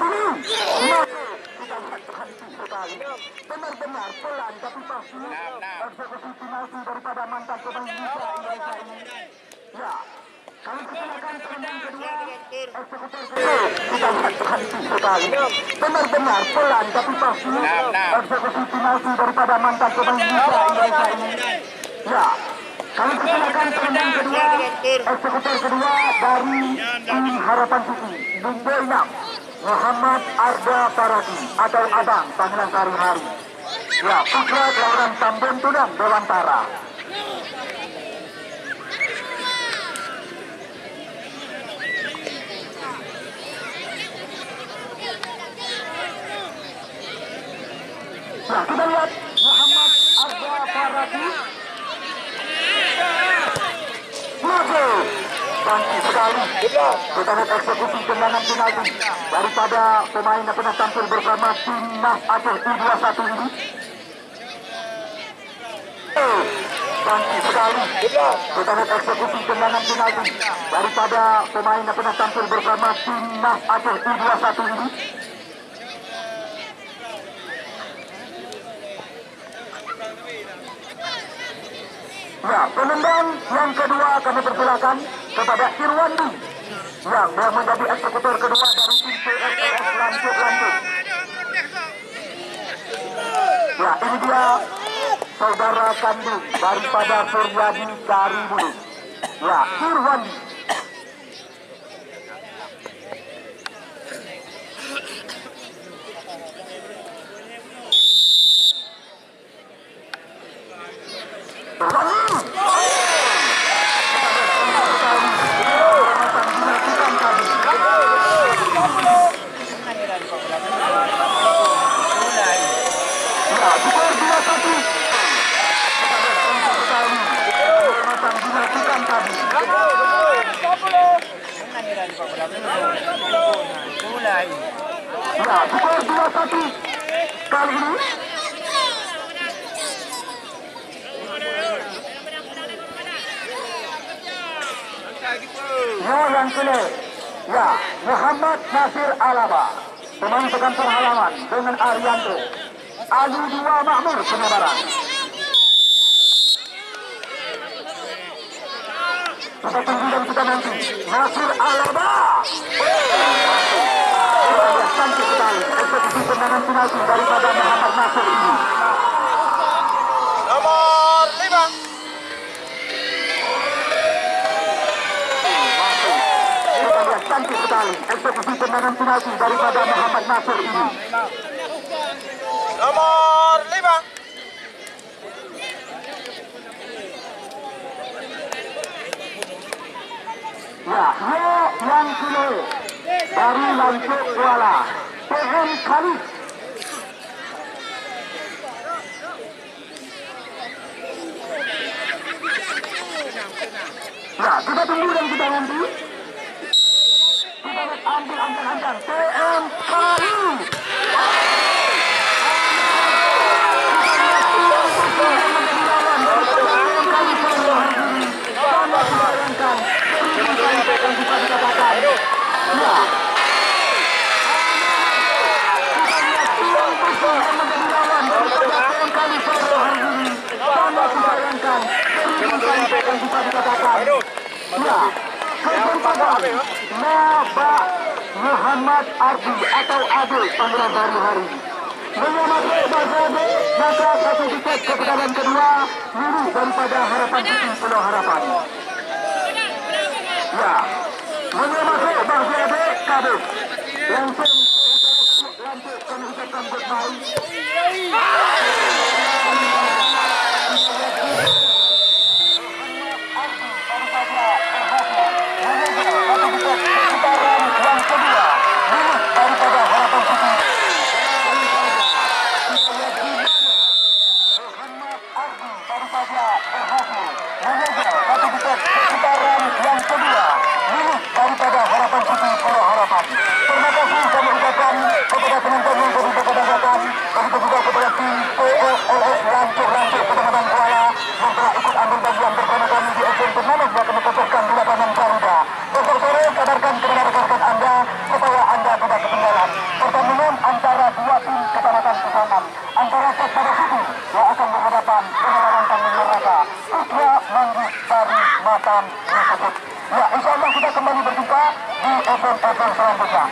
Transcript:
sini. Kita lihat berhenti sekali. Benar-benar pelan tapi pasti. Eksekusi penalti daripada mantan pemain Indonesia ini. Ya, kami persilakan pertandingan kedua. Eksekutor kedua. Kita lihat berhenti sekali. Benar-benar pelan tapi pasti. Eksekusi penalti daripada mantan pemain Indonesia ini. Ya, kami persilakan pertandingan kedua. Eksekutor kedua dari tim Harapan City, Bumbu 6, Muhammad Arda Parati atau Abang panggilan sehari-hari. Ya, putra kelahiran Tambun Tunang, Dewantara. Nah, kita lihat Muhammad Arda Parati. Masuk. Cantik sekali. Kita lihat eksekusi tendangan penalti daripada pemain yang pernah tampil bersama timnas Aceh U21 ini. Cantik sekali. Kita lihat eksekusi tendangan penalti daripada pemain yang pernah tampil bersama timnas Aceh U21 ini. Ya, penendang yang kedua kami persilakan kepada Irwandi yang menjadi eksekutor kedua dari tim PSS Lanjut. Ya, ini dia saudara kandung daripada Suryadi Karibulu. Ya, Irwandi. Ya, skor 2-1 kali ini. Yang kini, ya, Muhammad Nasir Alaba, pemain pengantar halaman dengan Arianto. Ali 2 Makmur Penyebaran. Kita tunggu dan kita nanti. Nasir Alaba. Cantik sekali eksekusi tendangan penalti daripada Muhammad Nasir ini. Nomor 5. Kita lihat cantik sekali eksekusi tendangan penalti daripada Muhammad Nasir ini. Nomor 5. Ya, yang kini dari Lanjut Kuala PM Khalid. Ya, kita tunggu dan kita nanti. Kita ambil angkat-angkat PM Khalid. Muhammad Ardi atau Adil panggilan sehari-hari menyamai bahasa B, maka satu tiket ke putaran kedua milik daripada Harapan City Pulau Harapan. Ya, menyamai bahasa B, kabut langsung lanjut kami ucapkan goodbye. Terima kasih kami ucapkan kepada penonton yang sudah datang, dan juga kepada tim Manggis dari Matan Yusuf. Ya, insya Allah kita kembali berjumpa di event-event selanjutnya.